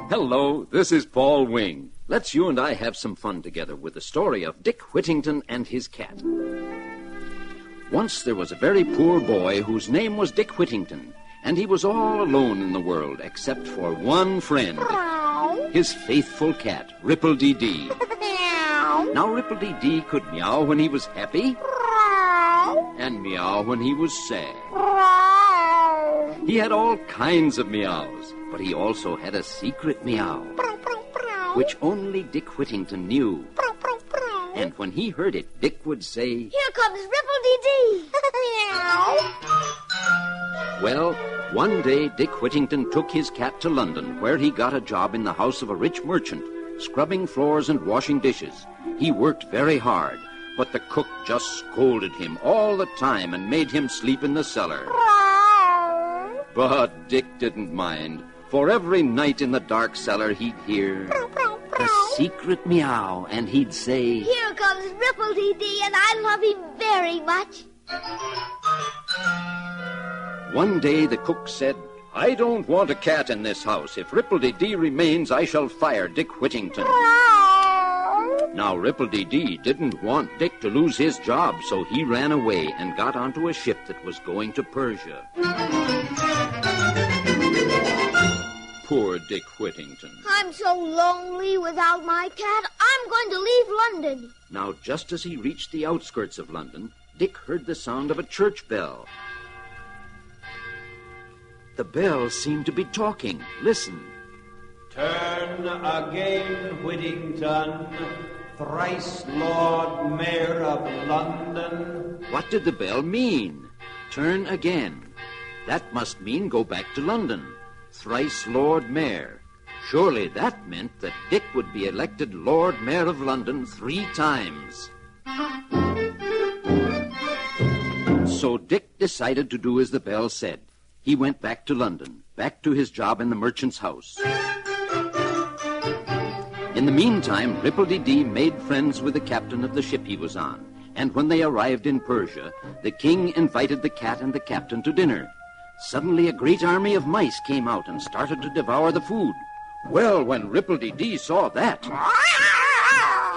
Hello, this is Paul Wing. Let's you and I have some fun together with the story of Dick Whittington and his cat. Once there was a very poor boy whose name was Dick Whittington, and he was all alone in the world except for one friend, his faithful cat, Ripple-Dee-Dee. Now, Ripple-Dee-Dee could meow when he was happy and meow when he was sad. He had all kinds of meows, but he also had a secret meow, which only Dick Whittington knew. And when he heard it, Dick would say, "Here comes Ripple-Dee-Dee." Well, one day Dick Whittington took his cat to London, where he got a job in the house of a rich merchant, scrubbing floors and washing dishes. He worked very hard, but the cook just scolded him all the time and made him sleep in the cellar. But Dick didn't mind, for every night in the dark cellar he'd hear the secret meow, and he'd say, "Here comes Ripple-Dee-Dee, and I love him very much." One day the cook said, "I don't want a cat in this house. If Ripple-Dee-Dee remains, I shall fire Dick Whittington." Now, Ripple-Dee-Dee didn't want Dick to lose his job, so he ran away and got onto a ship that was going to Persia. Poor Dick Whittington. "I'm so lonely without my cat. I'm going to leave London." Now, just as he reached the outskirts of London, Dick heard the sound of a church bell. The bell seemed to be talking. Listen. "Turn again, Whittington, thrice Lord Mayor of London." What did the bell mean? Turn again. That must mean go back to London. Thrice Lord Mayor. Surely that meant that Dick would be elected Lord Mayor of London 3 times. So Dick decided to do as the bell said. He went back to London, back to his job in the merchant's house. In the meantime, Ripple-Dee-Dee made friends with the captain of the ship he was on, and when they arrived in Persia, the king invited the cat and the captain to dinner. Suddenly, a great army of mice came out and started to devour the food. Well, when Ripple-Dee-Dee saw that,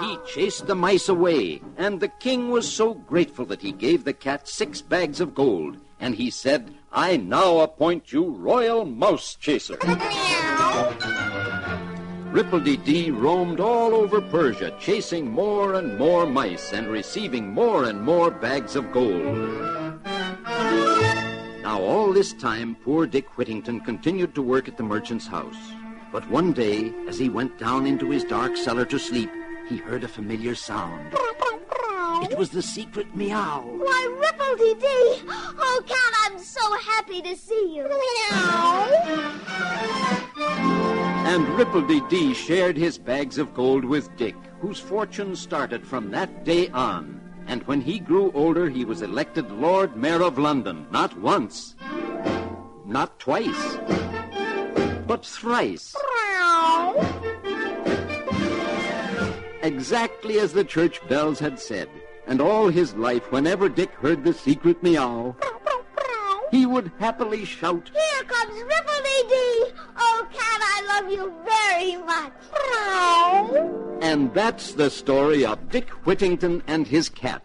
he chased the mice away, and the king was so grateful that he gave the cat 6 bags of gold, and he said, "I now appoint you Royal Mouse Chaser." Ripple-Dee-Dee roamed all over Persia, chasing more and more mice and receiving more and more bags of gold. Now, all this time, poor Dick Whittington continued to work at the merchant's house. But one day, as he went down into his dark cellar to sleep, he heard a familiar sound. It was the secret meow. "Why, Ripple-Dee-Dee! Oh, cat, I'm so happy to see you." And Ripple-Dee-Dee shared his bags of gold with Dick, whose fortune started from that day on. And when he grew older, he was elected Lord Mayor of London, not once, not twice, but thrice. Exactly as the church bells had said. And all his life, whenever Dick heard the secret meow, he would happily shout, "Here comes Ripple-Dee-Dee! Oh, cat, I love you very much." And that's the story of Dick Whittington and his cat.